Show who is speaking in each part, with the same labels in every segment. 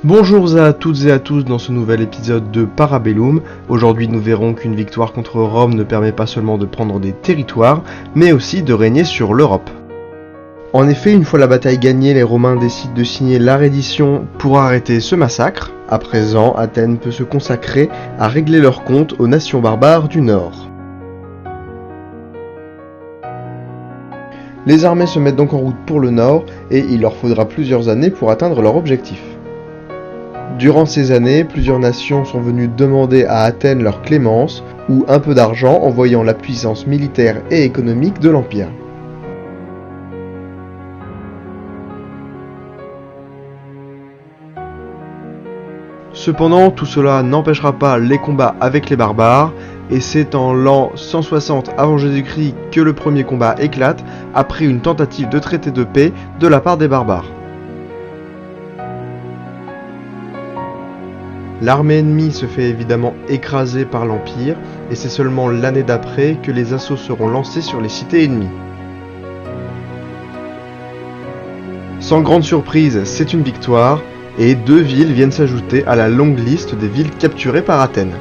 Speaker 1: Bonjour à toutes et à tous dans ce nouvel épisode de Parabellum. Aujourd'hui nous verrons qu'une victoire contre Rome ne permet pas seulement de prendre des territoires, mais aussi de régner sur l'Europe. En effet, une fois la bataille gagnée, les Romains décident de signer la reddition pour arrêter ce massacre. À présent, Athènes peut se consacrer à régler leurs comptes aux nations barbares du Nord. Les armées se mettent donc en route pour le Nord et il leur faudra plusieurs années pour atteindre leur objectif. Durant ces années, plusieurs nations sont venues demander à Athènes leur clémence ou un peu d'argent en voyant la puissance militaire et économique de l'Empire. Cependant, tout cela n'empêchera pas les combats avec les barbares, et c'est en l'an 160 avant Jésus-Christ que le premier combat éclate, après une tentative de traité de paix de la part des barbares. L'armée ennemie se fait évidemment écraser par l'Empire, et c'est seulement l'année d'après que les assauts seront lancés sur les cités ennemies. Sans grande surprise, c'est une victoire, et 2 villes viennent s'ajouter à la longue liste des villes capturées par Athènes.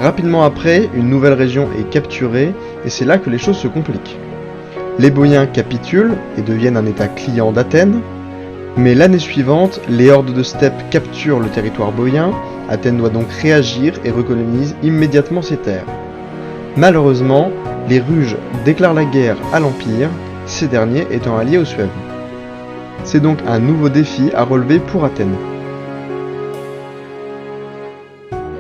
Speaker 1: Rapidement après, une nouvelle région est capturée, et c'est là que les choses se compliquent. Les Boïens capitulent et deviennent un état client d'Athènes, mais l'année suivante, les hordes de steppe capturent le territoire boïen. Athènes doit donc réagir et recolonise immédiatement ses terres. Malheureusement, les Ruges déclarent la guerre à l'Empire, ces derniers étant alliés aux Suèves. C'est donc un nouveau défi à relever pour Athènes.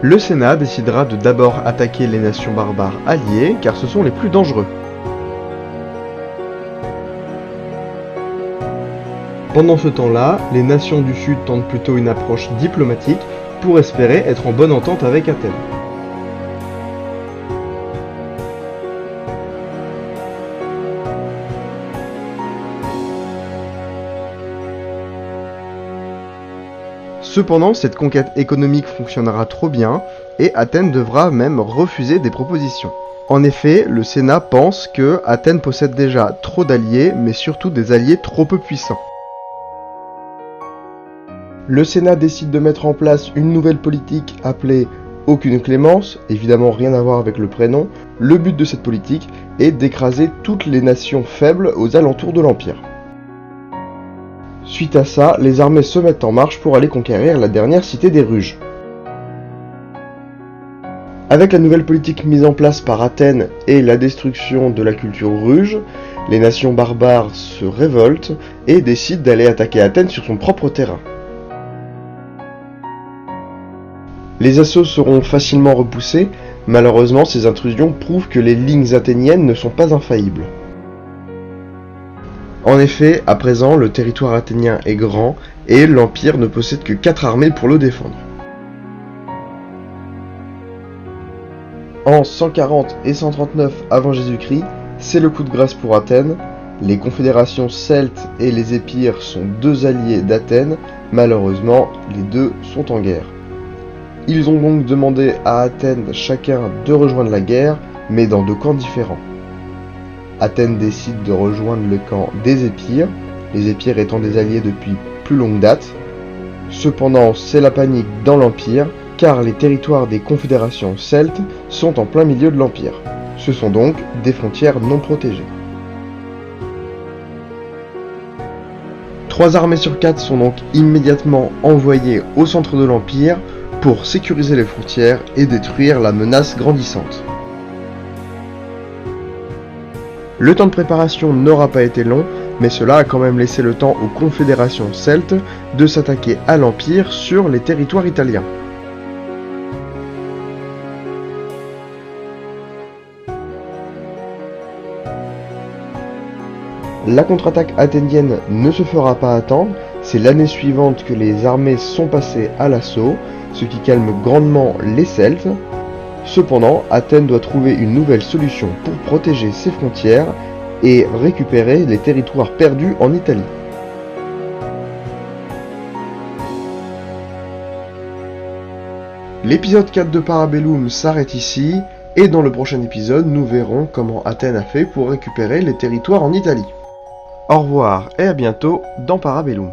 Speaker 1: Le Sénat décidera de d'abord attaquer les nations barbares alliées, car ce sont les plus dangereux. Pendant ce temps-là, les nations du Sud tentent plutôt une approche diplomatique pour espérer être en bonne entente avec Athènes. Cependant, cette conquête économique fonctionnera trop bien et Athènes devra même refuser des propositions. En effet, le Sénat pense que Athènes possède déjà trop d'alliés, mais surtout des alliés trop peu puissants. Le Sénat décide de mettre en place une nouvelle politique appelée « Aucune clémence », évidemment rien à voir avec le prénom. Le but de cette politique est d'écraser toutes les nations faibles aux alentours de l'Empire. Suite à ça, les armées se mettent en marche pour aller conquérir la dernière cité des Ruges. Avec la nouvelle politique mise en place par Athènes et la destruction de la culture ruge, les nations barbares se révoltent et décident d'aller attaquer Athènes sur son propre terrain. Les assauts seront facilement repoussés, malheureusement ces intrusions prouvent que les lignes athéniennes ne sont pas infaillibles. En effet, à présent, le territoire athénien est grand et l'Empire ne possède que 4 armées pour le défendre. En 140 et 139 avant Jésus-Christ, c'est le coup de grâce pour Athènes. Les confédérations celtes et les épires sont 2 alliés d'Athènes, malheureusement, les 2 sont en guerre. Ils ont donc demandé à Athènes chacun de rejoindre la guerre, mais dans 2 camps différents. Athènes décide de rejoindre le camp des Épires, les Épires étant des alliés depuis plus longue date. Cependant, c'est la panique dans l'Empire, car les territoires des confédérations celtes sont en plein milieu de l'Empire. Ce sont donc des frontières non protégées. 3 armées sur 4 sont donc immédiatement envoyées au centre de l'Empire pour sécuriser les frontières et détruire la menace grandissante. Le temps de préparation n'aura pas été long, mais cela a quand même laissé le temps aux confédérations celtes de s'attaquer à l'Empire sur les territoires italiens. La contre-attaque athénienne ne se fera pas attendre, c'est l'année suivante que les armées sont passées à l'assaut, ce qui calme grandement les Celtes. Cependant, Athènes doit trouver une nouvelle solution pour protéger ses frontières et récupérer les territoires perdus en Italie. L'épisode 4 de Parabellum s'arrête ici, et dans le prochain épisode, nous verrons comment Athènes a fait pour récupérer les territoires en Italie. Au revoir et à bientôt dans Parabellum.